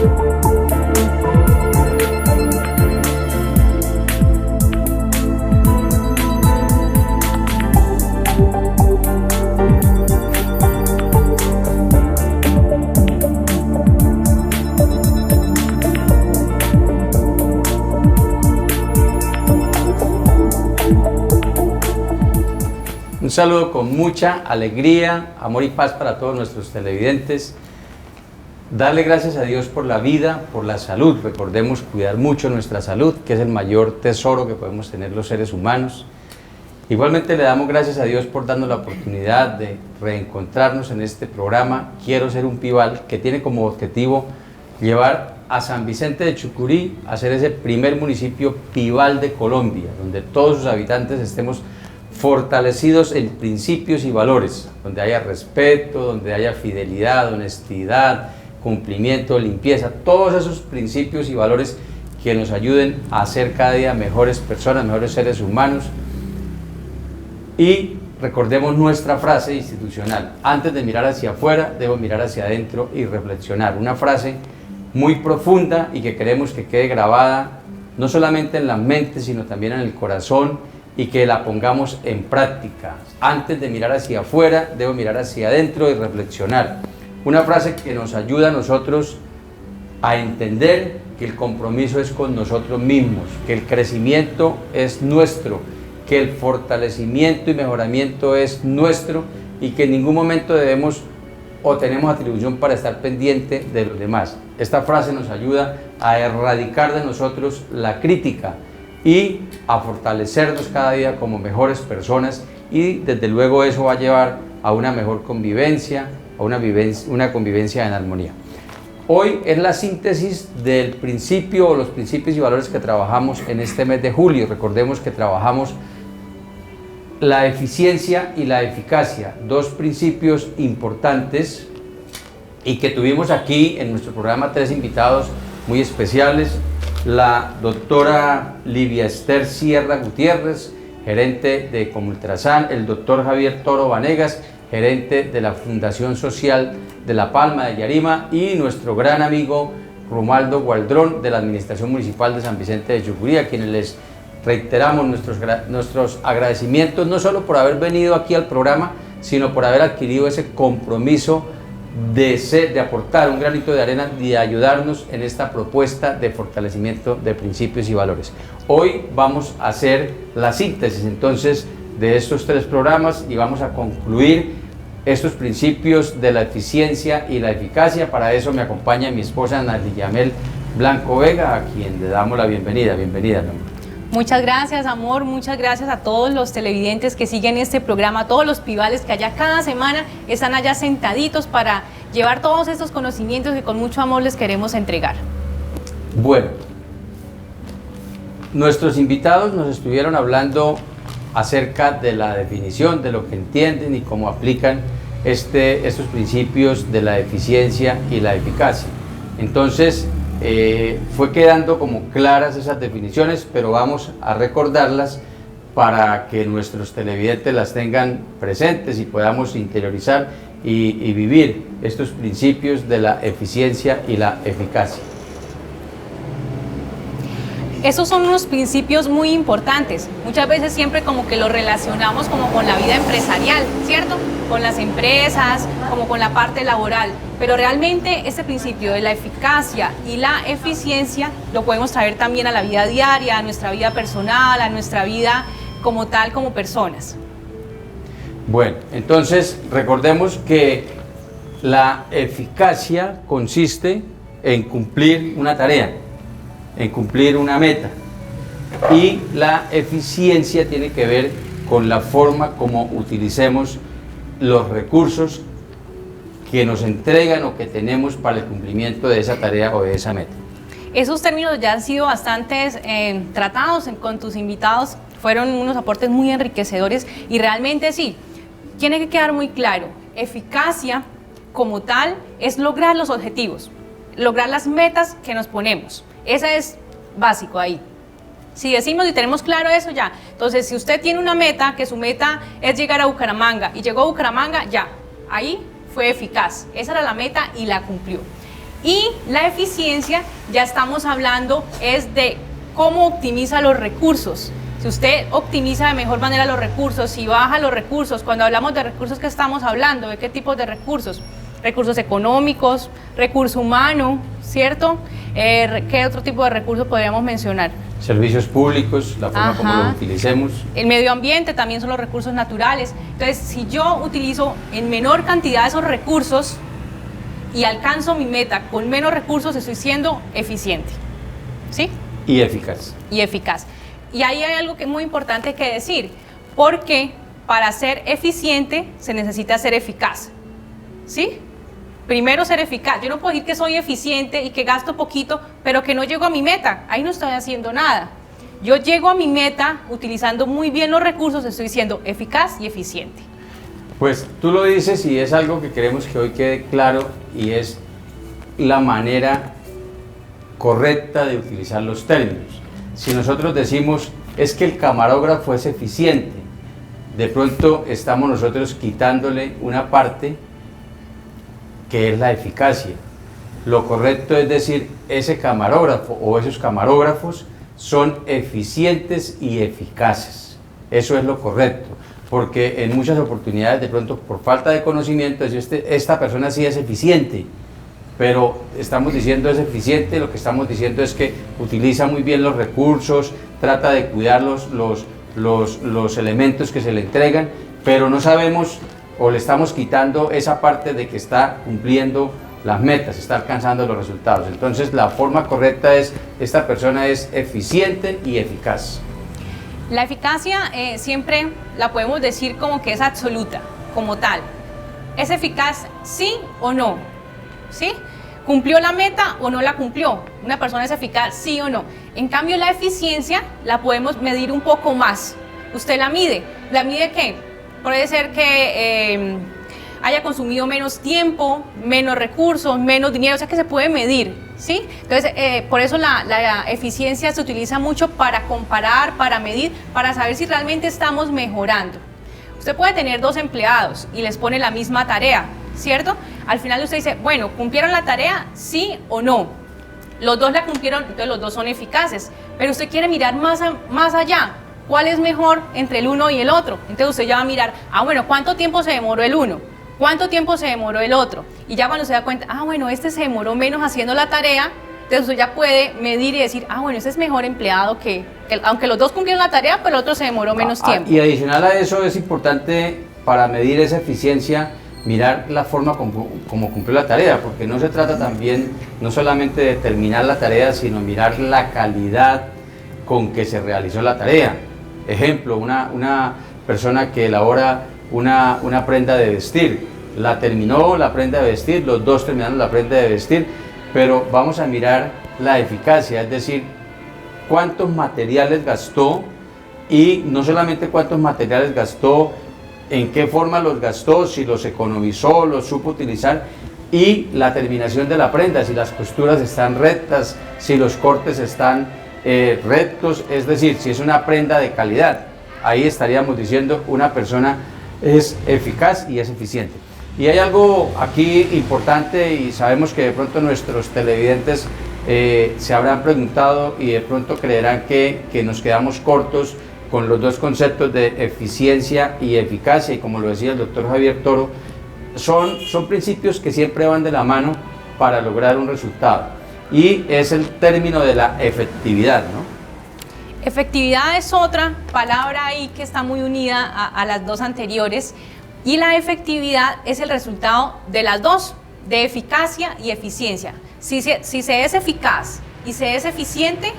Un saludo con mucha alegría, amor y paz para todos nuestros televidentes. Darle gracias a Dios por la vida, por la salud. Recordemos cuidar mucho nuestra salud, que es el mayor tesoro que podemos tener los seres humanos. Igualmente le damos gracias a Dios por darnos la oportunidad de reencontrarnos en este programa Quiero ser un Pibal, que tiene como objetivo llevar a San Vicente de Chucurí a ser ese primer municipio Pibal de Colombia, donde todos sus habitantes estemos fortalecidos en principios y valores, donde haya respeto, donde haya fidelidad, honestidad, cumplimiento, limpieza, todos esos principios y valores que nos ayuden a ser cada día mejores personas, mejores seres humanos. Y recordemos nuestra frase institucional: antes de mirar hacia afuera, debo mirar hacia adentro y reflexionar. Una frase muy profunda y que queremos que quede grabada no solamente en la mente, sino también en el corazón, y que la pongamos en práctica. Antes de mirar hacia afuera, debo mirar hacia adentro y reflexionar. Una frase que nos ayuda a nosotros a entender que el compromiso es con nosotros mismos, que el crecimiento es nuestro, que el fortalecimiento y mejoramiento es nuestro y que en ningún momento debemos o tenemos atribución para estar pendiente de los demás. Esta frase nos ayuda a erradicar de nosotros la crítica y a fortalecernos cada día como mejores personas, y desde luego eso va a llevar a una mejor convivencia, a una convivencia en armonía. Hoy es la síntesis del principio o los principios y valores que trabajamos en este mes de julio. Recordemos que trabajamos la eficiencia y la eficacia, dos principios importantes, y que tuvimos aquí en nuestro programa tres invitados muy especiales: la doctora Livia Esther Sierra Gutiérrez, gerente de Comultrasan; el doctor Javier Toro Vanegas, gerente de la Fundación Social de La Palma de Yarima; y nuestro gran amigo Romualdo Gualdrón, de la Administración Municipal de San Vicente de Chucurí, a quienes les reiteramos nuestros agradecimientos, no solo por haber venido aquí al programa, sino por haber adquirido ese compromiso de aportar un granito de arena y de ayudarnos en esta propuesta de fortalecimiento de principios y valores. Hoy vamos a hacer la síntesis entonces de estos tres programas y vamos a concluir estos principios de la eficiencia y la eficacia. Para eso me acompaña mi esposa Ana Yamel Blanco Vega, a quien le damos la bienvenida. Bienvenida, mi amor. Muchas gracias, amor, muchas gracias a todos los televidentes que siguen este programa, a todos los pibales que allá cada semana están allá sentaditos para llevar todos estos conocimientos que con mucho amor les queremos entregar. Bueno, nuestros invitados nos estuvieron hablando acerca de la definición, de lo que entienden y cómo aplican estos principios de la eficiencia y la eficacia. Entonces, fue quedando como claras esas definiciones, pero vamos a recordarlas para que nuestros televidentes las tengan presentes y podamos interiorizar y vivir estos principios de la eficiencia y la eficacia. Esos son unos principios muy importantes. Muchas veces siempre como que lo relacionamos como con la vida empresarial, ¿cierto? Con las empresas, como con la parte laboral. Pero realmente este principio de la eficacia y la eficiencia lo podemos traer también a la vida diaria, a nuestra vida personal, a nuestra vida como tal, como personas. Bueno, entonces recordemos que la eficacia consiste en cumplir una tarea, en cumplir una meta, y la eficiencia tiene que ver con la forma como utilicemos los recursos que nos entregan o que tenemos para el cumplimiento de esa tarea o de esa meta. Esos términos ya han sido bastantes tratados con tus invitados, fueron unos aportes muy enriquecedores y realmente sí, tiene que quedar muy claro, eficacia como tal es lograr los objetivos, lograr las metas que nos ponemos. Ese es básico ahí. Si decimos y tenemos claro eso ya, entonces si usted tiene una meta, que su meta es llegar a Bucaramanga y llegó a Bucaramanga, ya, ahí fue eficaz. Esa era la meta y la cumplió. Y la eficiencia, ya estamos hablando, es de cómo optimiza los recursos. Si usted optimiza de mejor manera los recursos, si baja los recursos, cuando hablamos de recursos, ¿qué estamos hablando? ¿De qué tipos de recursos? Recursos económicos, recurso humano, ¿cierto? ¿Qué otro tipo de recursos podríamos mencionar? Servicios públicos, la forma como los utilicemos. El medio ambiente también son los recursos naturales. Entonces, si yo utilizo en menor cantidad esos recursos y alcanzo mi meta con menos recursos, estoy siendo eficiente, ¿sí? Y eficaz. Y eficaz. Y ahí hay algo que es muy importante que decir, porque para ser eficiente se necesita ser eficaz, ¿sí? Primero ser eficaz. Yo no puedo decir que soy eficiente y que gasto poquito, pero que no llego a mi meta. Ahí no estoy haciendo nada. Yo llego a mi meta utilizando muy bien los recursos, estoy siendo eficaz y eficiente. Pues tú lo dices y es algo que queremos que hoy quede claro y es la manera correcta de utilizar los términos. Si nosotros decimos es que el camarógrafo es eficiente, de pronto estamos nosotros quitándole una parte que es la eficacia. Lo correcto es decir, ese camarógrafo o esos camarógrafos son eficientes y eficaces. Eso es lo correcto, porque en muchas oportunidades de pronto por falta de conocimiento, esta persona sí es eficiente, pero estamos diciendo es eficiente, lo que estamos diciendo es que utiliza muy bien los recursos, trata de cuidar los elementos que se le entregan, pero no sabemos o le estamos quitando esa parte de que está cumpliendo las metas, está alcanzando los resultados. Entonces la forma correcta es, esta persona es eficiente y eficaz. La eficacia siempre la podemos decir como que es absoluta, como tal. ¿Es eficaz sí o no? ¿Sí? ¿Cumplió la meta o no la cumplió? Una persona es eficaz sí o no. En cambio la eficiencia la podemos medir un poco más. Usted la mide ¿qué? Puede ser que haya consumido menos tiempo, menos recursos, menos dinero, o sea que se puede medir, ¿sí? Entonces, por eso la eficiencia se utiliza mucho para comparar, para medir, para saber si realmente estamos mejorando. Usted puede tener 2 empleados y les pone la misma tarea, ¿cierto? Al final usted dice, bueno, ¿cumplieron la tarea? ¿Sí o no? Los 2 la cumplieron, entonces los 2 son eficaces, pero usted quiere mirar más allá. ¿Cuál es mejor entre el uno y el otro? Entonces usted ya va a mirar, bueno, ¿cuánto tiempo se demoró el uno? ¿Cuánto tiempo se demoró el otro? Y ya cuando se da cuenta, bueno, este se demoró menos haciendo la tarea, entonces usted ya puede medir y decir, bueno, este es mejor empleado que aunque los 2 cumplieron la tarea, pero el otro se demoró menos tiempo. Y adicional a eso es importante para medir esa eficiencia, mirar la forma como cumplió la tarea, porque no se trata también, no solamente de terminar la tarea, sino mirar la calidad con que se realizó la tarea. Ejemplo, una persona que elabora una prenda de vestir, la terminó la prenda de vestir, los 2 terminaron la prenda de vestir, pero vamos a mirar la eficacia, es decir, cuántos materiales gastó y no solamente cuántos materiales gastó, en qué forma los gastó, si los economizó, los supo utilizar y la terminación de la prenda, si las costuras están rectas, si los cortes están rectos, es decir, si es una prenda de calidad, ahí estaríamos diciendo una persona es eficaz y es eficiente. Y hay algo aquí importante y sabemos que de pronto nuestros televidentes se habrán preguntado y de pronto creerán que nos quedamos cortos con los 2 conceptos de eficiencia y eficacia, y como lo decía el doctor Javier Toro, son principios que siempre van de la mano para lograr un resultado. Y es el término de la efectividad, ¿no? Efectividad es otra palabra ahí que está muy unida a las 2 anteriores, y la efectividad es el resultado de las 2, de eficacia y eficiencia. Si se es eficaz y se es eficiente,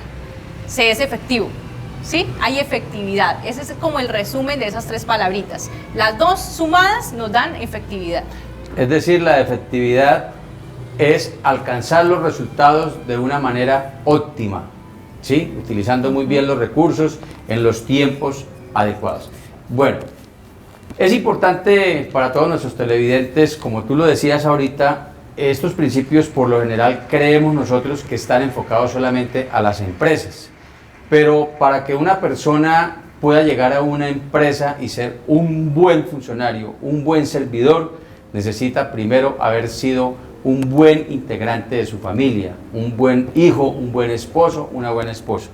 se es efectivo, ¿sí? Hay efectividad. Ese es como el resumen de esas 3 palabritas. Las 2 sumadas nos dan efectividad. Es decir, la efectividad es alcanzar los resultados de una manera óptima, ¿sí? Utilizando muy bien los recursos en los tiempos adecuados. Bueno, es importante para todos nuestros televidentes, como tú lo decías ahorita, estos principios por lo general creemos nosotros que están enfocados solamente a las empresas, pero para que una persona pueda llegar a una empresa y ser un buen funcionario, un buen servidor, necesita primero haber sido un buen integrante de su familia, un buen hijo, un buen esposo, una buena esposa.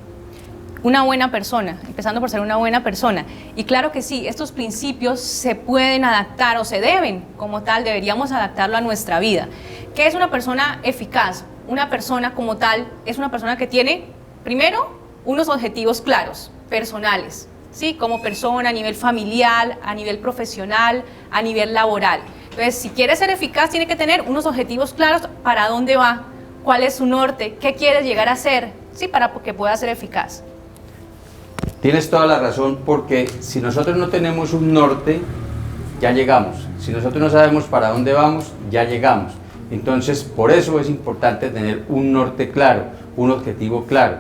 Una buena persona, empezando por ser una buena persona. Y claro que sí, estos principios se pueden adaptar o se deben, como tal, deberíamos adaptarlo a nuestra vida. ¿Qué es una persona eficaz? Una persona como tal es una persona que tiene, primero, unos objetivos claros, personales, ¿sí? Como persona, a nivel familiar, a nivel profesional, a nivel laboral. Entonces, si quiere ser eficaz, tiene que tener unos objetivos claros para dónde va, cuál es su norte, qué quiere llegar a ser, ¿sí? Para que pueda ser eficaz. Tienes toda la razón, porque si nosotros no tenemos un norte, ya llegamos. Si nosotros no sabemos para dónde vamos, ya llegamos. Entonces, por eso es importante tener un norte claro, un objetivo claro.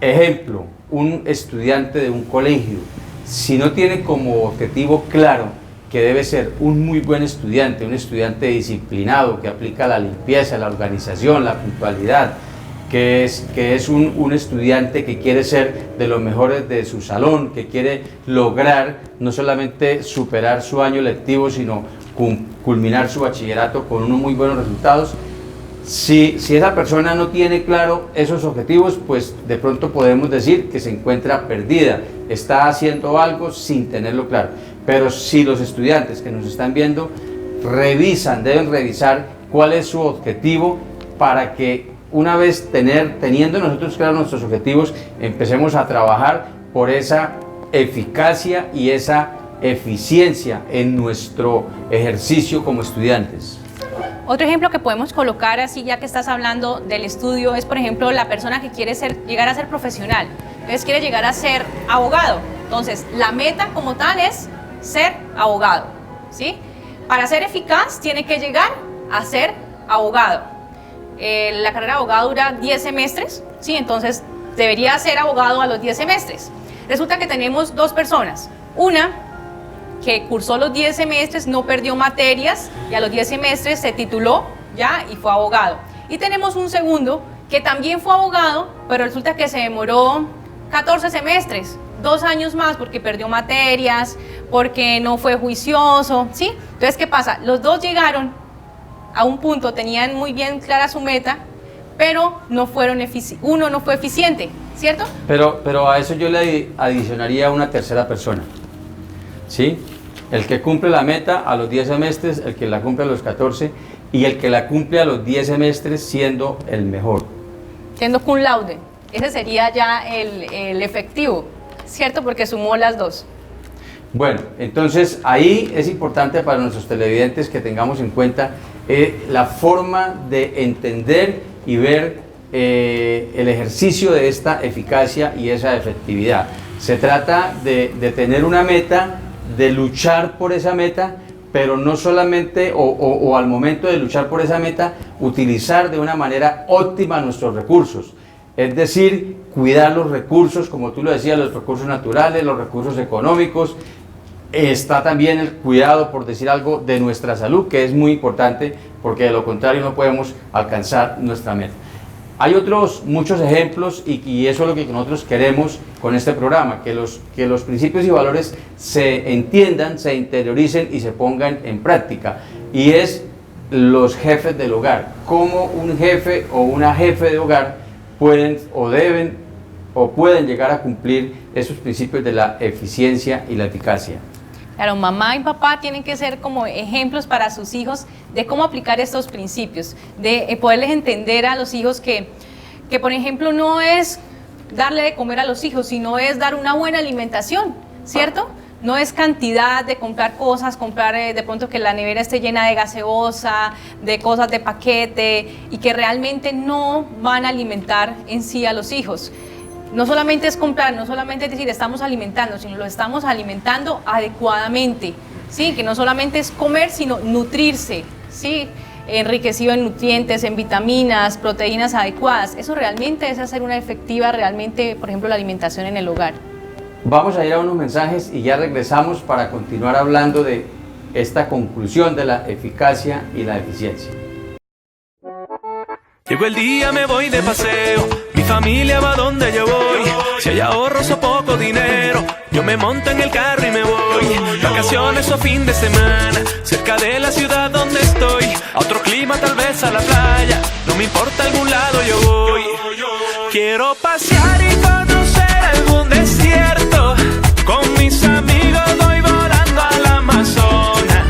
Ejemplo, un estudiante de un colegio, si no tiene como objetivo claro que debe ser un muy buen estudiante, un estudiante disciplinado, que aplica la limpieza, la organización, la puntualidad, que es un estudiante que quiere ser de los mejores de su salón, que quiere lograr no solamente superar su año lectivo, sino culminar su bachillerato con unos muy buenos resultados. Si esa persona no tiene claro esos objetivos, pues de pronto podemos decir que se encuentra perdida, está haciendo algo sin tenerlo claro. Pero si los estudiantes que nos están viendo deben revisar cuál es su objetivo, para que una vez teniendo nosotros claros nuestros objetivos, empecemos a trabajar por esa eficacia y esa eficiencia en nuestro ejercicio como estudiantes. Otro ejemplo que podemos colocar, así ya que estás hablando del estudio, es por ejemplo la persona que quiere llegar a ser profesional, entonces quiere llegar a ser abogado. Entonces la meta como tal es ser abogado, ¿sí? Para ser eficaz tiene que llegar a ser abogado. La carrera de abogado dura 10 semestres, ¿sí? Entonces debería ser abogado a los 10 semestres. Resulta que tenemos dos personas, una que cursó los 10 semestres, no perdió materias y a los 10 semestres se tituló ya y fue abogado. Y tenemos un segundo que también fue abogado, pero resulta que se demoró 14 semestres, 2 años más, porque perdió materias, porque no fue juicioso, ¿sí? Entonces, ¿qué pasa? Los dos llegaron a un punto, tenían muy bien clara su meta, pero uno no fue eficiente, ¿cierto? Pero a eso yo le adicionaría una tercera persona, ¿sí? El que cumple la meta a los 10 semestres, el que la cumple a los 14 y el que la cumple a los 10 semestres siendo el mejor. Siendo cum laude, ese sería ya el efectivo, ¿cierto? Porque sumó las dos. Bueno, entonces ahí es importante para nuestros televidentes que tengamos en cuenta la forma de entender y ver el ejercicio de esta eficacia y esa efectividad. Se trata de tener una meta, de luchar por esa meta, pero no solamente, o al momento de luchar por esa meta, utilizar de una manera óptima nuestros recursos. Es decir, cuidar los recursos, como tú lo decías, los recursos naturales, los recursos económicos. Está también el cuidado, por decir algo, de nuestra salud, que es muy importante, porque de lo contrario no podemos alcanzar nuestra meta. Hay muchos ejemplos y eso es lo que nosotros queremos con este programa, que los principios y valores se entiendan, se interioricen y se pongan en práctica. Y es los jefes del hogar, cómo un jefe o una jefe de hogar pueden o deben o pueden llegar a cumplir esos principios de la eficiencia y la eficacia. Claro, mamá y papá tienen que ser como ejemplos para sus hijos de cómo aplicar estos principios, de poderles entender a los hijos que por ejemplo no es darle de comer a los hijos, sino es dar una buena alimentación, ¿cierto? No es cantidad de comprar cosas, de pronto que la nevera esté llena de gaseosa, de cosas de paquete y que realmente no van a alimentar en sí a los hijos. No solamente es comprar, no solamente es decir estamos alimentando, sino lo estamos alimentando adecuadamente, ¿sí? Que no solamente es comer, sino nutrirse, ¿sí? Enriquecido en nutrientes, en vitaminas, proteínas adecuadas. Eso realmente es hacer una efectiva, realmente, por ejemplo, la alimentación en el hogar. Vamos a ir a unos mensajes y ya regresamos para continuar hablando de esta conclusión de la eficacia y la eficiencia. Llegó el día, me voy de paseo, mi familia va donde yo voy. Si hay ahorros o poco dinero, yo me monto en el carro y me voy. Vacaciones o fin de semana, cerca de la ciudad donde estoy. A otro clima tal vez playas a la playa, no me importa algún lado yo voy. Quiero pasear y conocer algún desierto, con mis amigos voy volando al Amazonas,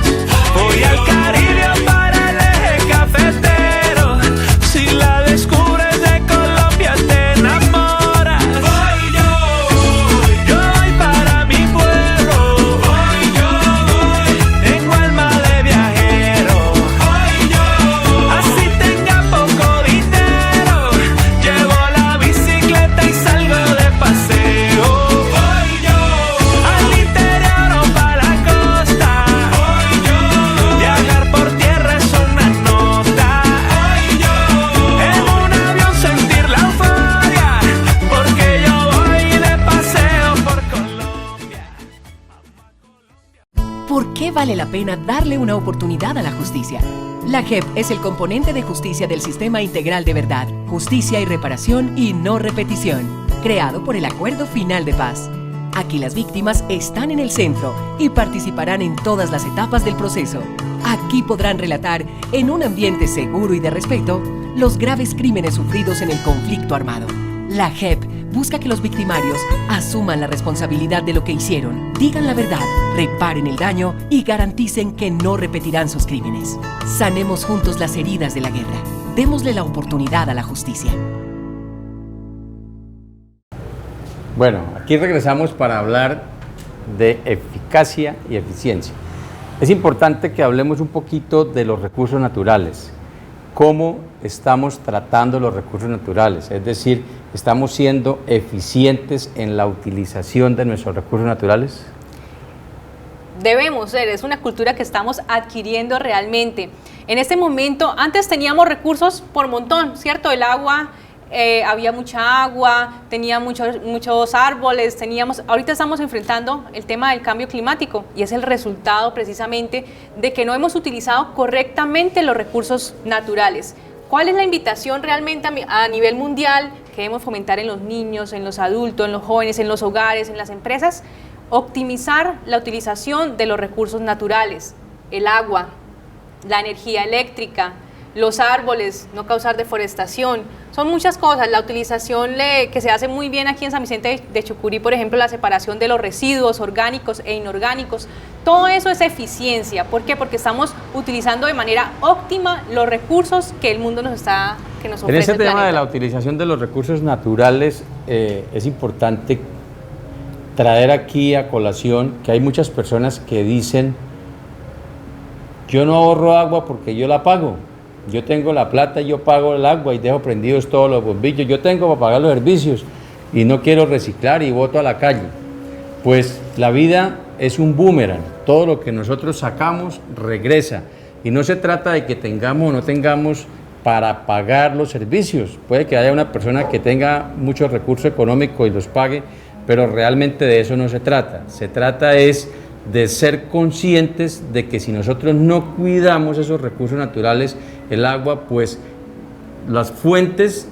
voy al Caribe o para el eje cafetero, si la descubres de Colombia te enamoras. Yo voy para mi pueblo, tengo alma de viajero, así tenga poco dinero, llevo la bicicleta y salgo de paseo. Al interior o para la costa, viajar por tierra es una nota, en un avión sentir la euforia, porque yo voy de paseo por Colombia. ¿Por qué vale la pena darle una oportunidad a la justicia? La JEP es el componente de justicia del Sistema Integral de Verdad, Justicia y Reparación y No Repetición, creado por el Acuerdo Final de Paz. Aquí las víctimas están en el centro y participarán en todas las etapas del proceso. Aquí podrán relatar, en un ambiente seguro y de respeto, los graves crímenes sufridos en el conflicto armado. La JEP busca que los victimarios asuman la responsabilidad de lo que hicieron, digan la verdad, reparen el daño y garanticen que no repetirán sus crímenes. Sanemos juntos las heridas de la guerra. Démosle la oportunidad a la justicia. Bueno, aquí regresamos para hablar de eficacia y eficiencia. Es importante que hablemos un poquito de los recursos naturales. ¿Cómo estamos tratando los recursos naturales? Es decir, ¿estamos siendo eficientes en la utilización de nuestros recursos naturales? Debemos ser, es una cultura que estamos adquiriendo realmente. En este momento, antes teníamos recursos por montón, ¿cierto? El agua, había mucha agua, tenía muchos árboles, ahorita estamos enfrentando el tema del cambio climático y es el resultado precisamente de que no hemos utilizado correctamente los recursos naturales. ¿Cuál es la invitación realmente a nivel mundial que debemos fomentar en los niños, en los adultos, en los jóvenes, en los hogares, en las empresas? Optimizar la utilización de los recursos naturales, el agua, la energía eléctrica, los árboles, no causar deforestación, son muchas cosas. La utilización que se hace muy bien aquí en San Vicente de Chucurí, por ejemplo, la separación de los residuos orgánicos e inorgánicos, todo eso es eficiencia. ¿Por qué? Porque estamos utilizando de manera óptima los recursos que el mundo nos ofrece. En ese tema de la utilización de los recursos naturales, es importante traer aquí a colación que hay muchas personas que dicen: yo no ahorro agua porque yo la pago. Yo tengo la plata y yo pago el agua y dejo prendidos todos los bombillos. Yo tengo para pagar los servicios y no quiero reciclar y boto a la calle. Pues la vida es un boomerang. Todo lo que nosotros sacamos regresa. Y no se trata de que tengamos o no tengamos para pagar los servicios. Puede que haya una persona que tenga muchos recursos económicos y los pague, pero realmente de eso no se trata. Se trata es de ser conscientes de que si nosotros no cuidamos esos recursos naturales, el agua, pues las fuentes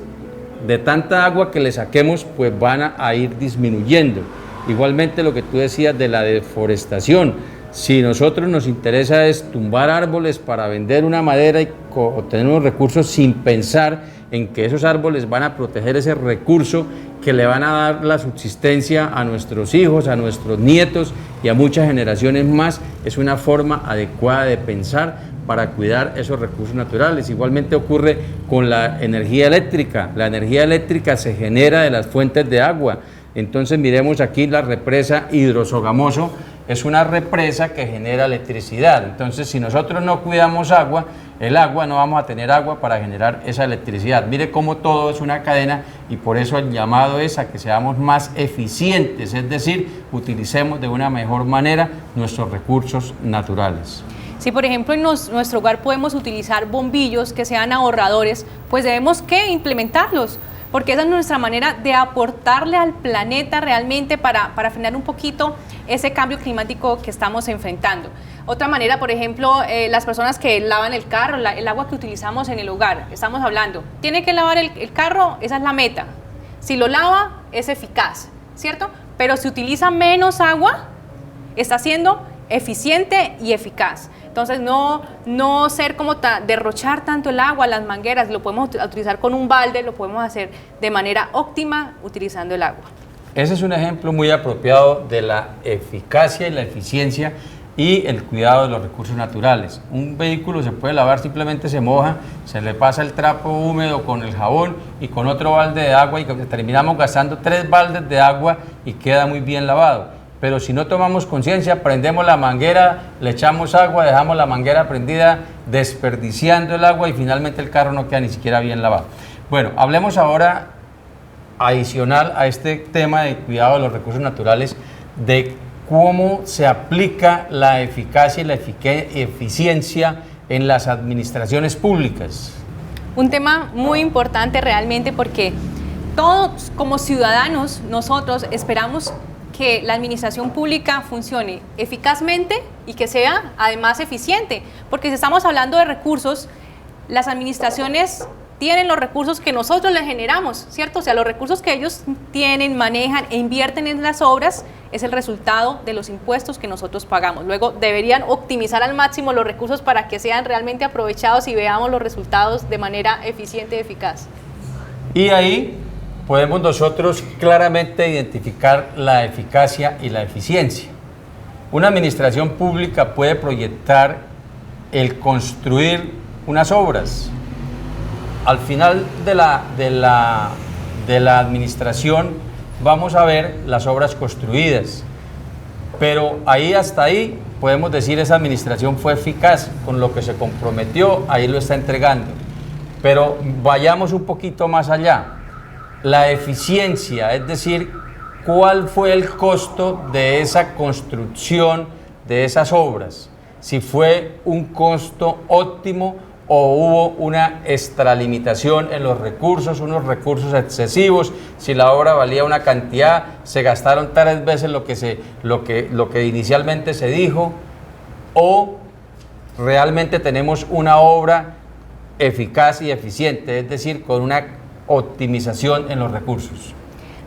de tanta agua que le saquemos, pues van a ir disminuyendo. Igualmente lo que tú decías de la deforestación, si nosotros nos interesa es tumbar árboles para vender una madera y obtener unos recursos sin pensar en que esos árboles van a proteger ese recurso que le van a dar la subsistencia a nuestros hijos, a nuestros nietos y a muchas generaciones más, es una forma adecuada de pensar para cuidar esos recursos naturales. Igualmente ocurre con la energía eléctrica. La energía eléctrica se genera de las fuentes de agua. Entonces miremos aquí la represa Hidrosogamoso, es una represa que genera electricidad. Entonces si nosotros no cuidamos el agua no vamos a tener agua para generar esa electricidad. Mire cómo todo es una cadena y por eso el llamado es a que seamos más eficientes, es decir, utilicemos de una mejor manera nuestros recursos naturales. Si por ejemplo en nuestro hogar podemos utilizar bombillos que sean ahorradores, pues debemos que implementarlos, porque esa es nuestra manera de aportarle al planeta realmente para frenar un poquito ese cambio climático que estamos enfrentando. Otra manera, por ejemplo, las personas que lavan el carro, el agua que utilizamos en el hogar, estamos hablando, tiene que lavar el carro, esa es la meta. Si lo lava, es eficaz, ¿cierto? Pero si utiliza menos agua, está siendo eficiente y eficaz. Entonces no ser como derrochar tanto el agua, las mangueras, lo podemos utilizar con un balde, lo podemos hacer de manera óptima utilizando el agua. Ese es un ejemplo muy apropiado de la eficacia y la eficiencia y el cuidado de los recursos naturales. Un vehículo se puede lavar, simplemente se moja, se le pasa el trapo húmedo con el jabón y con otro balde de agua y terminamos gastando 3 baldes de agua y queda muy bien lavado. Pero si no tomamos conciencia, prendemos la manguera, le echamos agua, dejamos la manguera prendida, desperdiciando el agua y finalmente el carro no queda ni siquiera bien lavado. Bueno, hablemos ahora, adicional a este tema de cuidado de los recursos naturales, de cómo se aplica la eficacia y la eficiencia en las administraciones públicas. Un tema muy importante realmente porque todos como ciudadanos, nosotros esperamos que la administración pública funcione eficazmente y que sea además eficiente, porque si estamos hablando de recursos, las administraciones tienen los recursos que nosotros les generamos, ¿cierto? O sea, los recursos que ellos tienen, manejan e invierten en las obras es el resultado de los impuestos que nosotros pagamos. Luego deberían optimizar al máximo los recursos para que sean realmente aprovechados y veamos los resultados de manera eficiente y eficaz. Y ahí podemos nosotros claramente identificar la eficacia y la eficiencia. Una administración pública puede proyectar el construir unas obras. Al final de la administración vamos a ver las obras construidas, pero hasta ahí podemos decir esa administración fue eficaz, con lo que se comprometió, ahí lo está entregando. Pero vayamos un poquito más allá. La eficiencia, es decir, cuál fue el costo de esa construcción de esas obras, si fue un costo óptimo o hubo una extralimitación en los recursos, unos recursos excesivos, si la obra valía una cantidad, se gastaron 3 veces lo que inicialmente se dijo, o realmente tenemos una obra eficaz y eficiente, es decir, con una optimización en los recursos.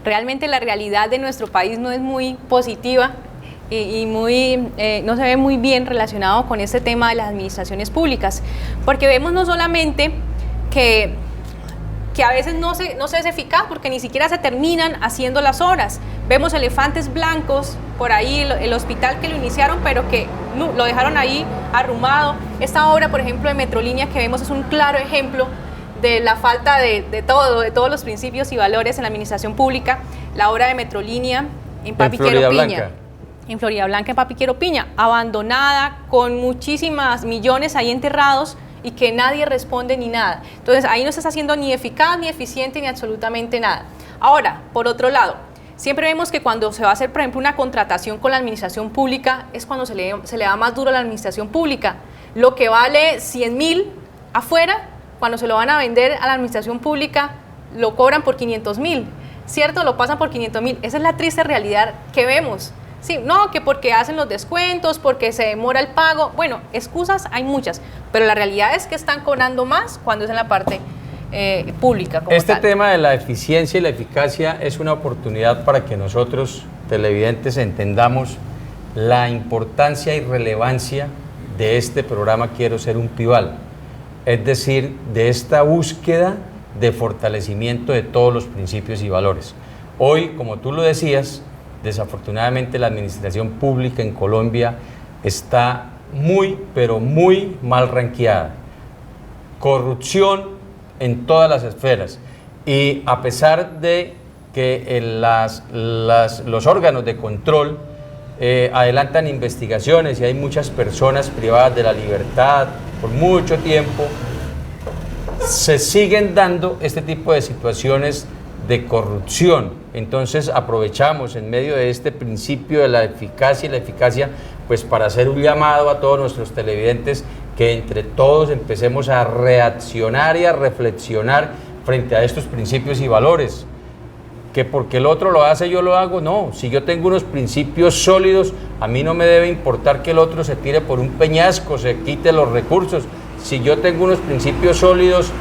Realmente la realidad de nuestro país no es muy positiva y no se ve muy bien relacionado con este tema de las administraciones públicas, porque vemos no solamente que a veces no se es eficaz porque ni siquiera se terminan haciendo las obras. Vemos elefantes blancos por ahí, el hospital que lo iniciaron pero que no, lo dejaron ahí arrumado. Esta obra, por ejemplo, de Metrolínea que vemos es un claro ejemplo de la falta de todos los principios y valores en la administración pública. La obra de Metrolínea en Papiquero Piña. En Florida Blanca, en Papiquero Piña, abandonada, con muchísimos millones ahí enterrados y que nadie responde ni nada. Entonces ahí no se está haciendo ni eficaz, ni eficiente, ni absolutamente nada. Ahora, por otro lado, siempre vemos que cuando se va a hacer, por ejemplo, una contratación con la administración pública, es cuando se le da más duro a la administración pública. Lo que vale 100,000 afuera, cuando se lo van a vender a la administración pública, lo cobran por 500,000, ¿cierto? Lo pasan por 500,000. Esa es la triste realidad que vemos. Sí, no, que porque hacen los descuentos, porque se demora el pago. Bueno, excusas hay muchas, pero la realidad es que están cobrando más cuando es en la parte pública. Este tema de la eficiencia y la eficacia es una oportunidad para que nosotros, televidentes, entendamos la importancia y relevancia de este programa Quiero Ser un Pival. Es decir, de esta búsqueda de fortalecimiento de todos los principios y valores. Hoy, como tú lo decías, desafortunadamente la administración pública en Colombia está muy, pero muy mal ranqueada. Corrupción en todas las esferas. Y a pesar de que los órganos de control adelantan investigaciones y hay muchas personas privadas de la libertad por mucho tiempo, se siguen dando este tipo de situaciones de corrupción. Entonces aprovechamos en medio de este principio de la eficacia y la eficacia, pues para hacer un llamado a todos nuestros televidentes que entre todos empecemos a reaccionar y a reflexionar frente a estos principios y valores. Que porque el otro lo hace, yo lo hago, no. Si yo tengo unos principios sólidos, a mí no me debe importar que el otro se tire por un peñasco, se quite los recursos. Si yo tengo unos principios sólidos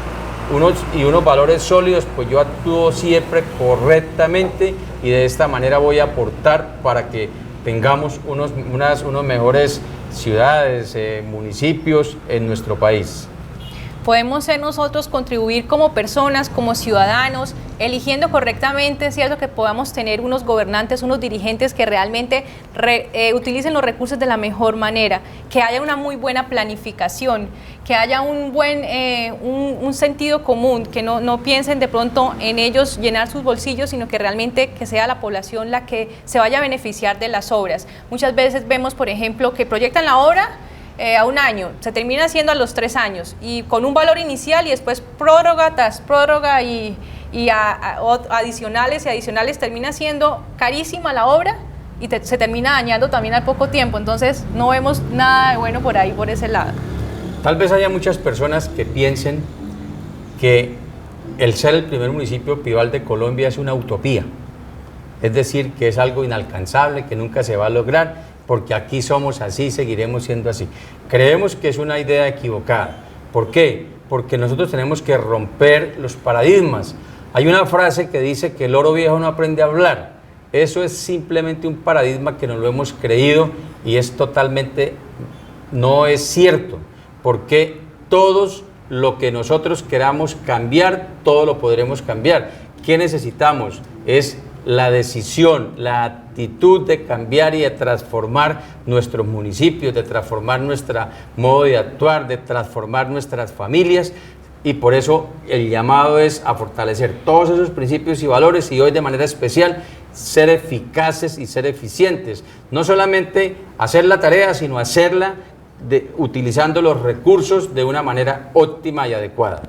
unos valores sólidos, pues yo actúo siempre correctamente y de esta manera voy a aportar para que tengamos unos mejores ciudades, municipios en nuestro país. Podemos ser nosotros contribuir como personas, como ciudadanos, eligiendo correctamente, ¿cierto? Que podamos tener unos gobernantes, unos dirigentes que realmente utilicen los recursos de la mejor manera, que haya una muy buena planificación, que haya un buen un sentido común, que no piensen de pronto en ellos llenar sus bolsillos, sino que realmente que sea la población la que se vaya a beneficiar de las obras. Muchas veces vemos, por ejemplo, que proyectan la obra a un año, se termina haciendo a los 3 años y con un valor inicial y después prórroga tras prórroga y adicionales y adicionales, termina siendo carísima la obra y se termina dañando también al poco tiempo. Entonces no vemos nada de bueno por ahí, por ese lado. Tal vez haya muchas personas que piensen que el ser el primer municipio pival de Colombia es una utopía, es decir, que es algo inalcanzable, que nunca se va a lograr, porque aquí somos así, seguiremos siendo así. Creemos que es una idea equivocada. ¿Por qué? Porque nosotros tenemos que romper los paradigmas. Hay una frase que dice que el loro viejo no aprende a hablar. Eso es simplemente un paradigma que nos lo hemos creído y es totalmente, no es cierto, porque todos lo que nosotros queramos cambiar, todo lo podremos cambiar. ¿Qué necesitamos? Es la decisión, la actitud de cambiar y de transformar nuestros municipios, de transformar nuestro modo de actuar, de transformar nuestras familias, y por eso el llamado es a fortalecer todos esos principios y valores y hoy de manera especial ser eficaces y ser eficientes. No solamente hacer la tarea, sino hacerla utilizando los recursos de una manera óptima y adecuada.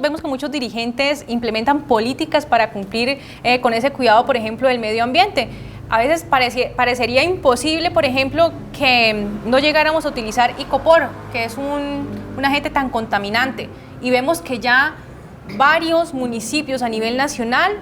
Vemos que muchos dirigentes implementan políticas para cumplir con ese cuidado, por ejemplo, del medio ambiente. A veces parecería imposible, por ejemplo, que no llegáramos a utilizar icopor, que es un agente tan contaminante. Y vemos que ya varios municipios a nivel nacional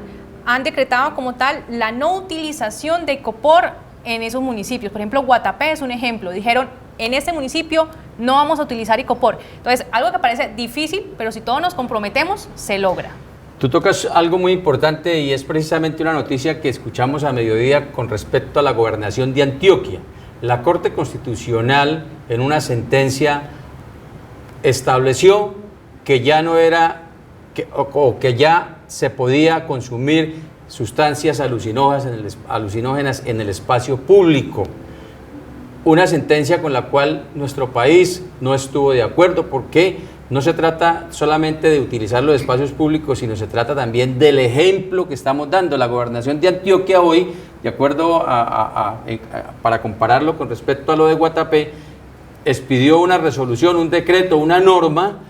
han decretado como tal la no utilización de icopor en esos municipios. Por ejemplo, Guatapé es un ejemplo. Dijeron, en este municipio no vamos a utilizar icopor. Entonces, algo que parece difícil, pero si todos nos comprometemos, se logra. Tú tocas algo muy importante y es precisamente una noticia que escuchamos a mediodía con respecto a la gobernación de Antioquia. La Corte Constitucional, en una sentencia, estableció que ya no era, que ya se podía consumir sustancias alucinógenas en el espacio público. Una sentencia con la cual nuestro país no estuvo de acuerdo, porque no se trata solamente de utilizar los espacios públicos, sino se trata también del ejemplo que estamos dando. La gobernación de Antioquia hoy, de acuerdo para compararlo con respecto a lo de Guatapé, expidió una resolución, un decreto, una norma,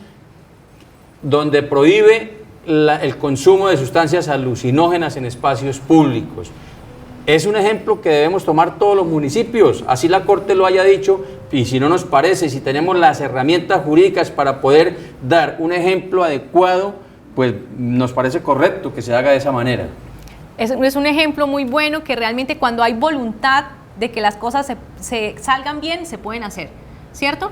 donde prohíbe el consumo de sustancias alucinógenas en espacios públicos. Es un ejemplo que debemos tomar todos los municipios, así la Corte lo haya dicho, y si no nos parece, si tenemos las herramientas jurídicas para poder dar un ejemplo adecuado, pues nos parece correcto que se haga de esa manera. Es un ejemplo muy bueno que realmente cuando hay voluntad de que las cosas se salgan bien, se pueden hacer, ¿cierto?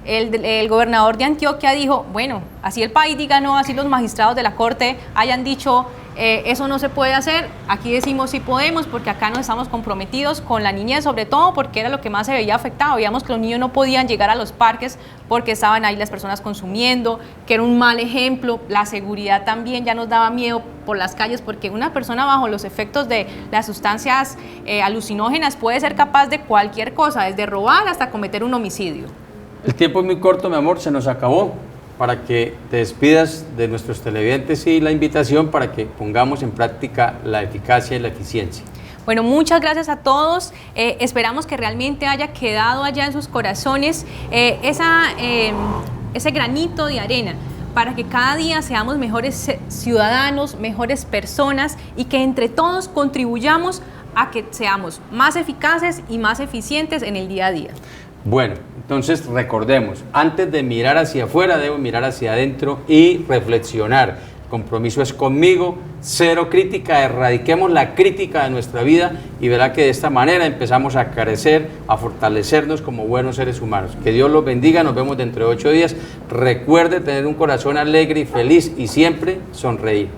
El gobernador de Antioquia dijo, bueno, así el país diga no, así los magistrados de la Corte hayan dicho eso no se puede hacer, aquí decimos sí podemos, porque acá nos estamos comprometidos con la niñez, sobre todo porque era lo que más se veía afectado. Veíamos que los niños no podían llegar a los parques porque estaban ahí las personas consumiendo, que era un mal ejemplo. La seguridad también ya nos daba miedo por las calles, porque una persona bajo los efectos de las sustancias alucinógenas puede ser capaz de cualquier cosa, desde robar hasta cometer un homicidio. El tiempo es muy corto, mi amor, se nos acabó. Para que te despidas de nuestros televidentes y la invitación para que pongamos en práctica la eficacia y la eficiencia. Bueno, muchas gracias a todos. Esperamos que realmente haya quedado allá en sus corazones ese granito de arena para que cada día seamos mejores ciudadanos, mejores personas y que entre todos contribuyamos a que seamos más eficaces y más eficientes en el día a día. Bueno, entonces recordemos, antes de mirar hacia afuera, debo mirar hacia adentro y reflexionar. El compromiso es conmigo, cero crítica, erradiquemos la crítica de nuestra vida y verá que de esta manera empezamos a crecer, a fortalecernos como buenos seres humanos. Que Dios los bendiga, nos vemos dentro de 8 días. Recuerde tener un corazón alegre y feliz y siempre sonreír.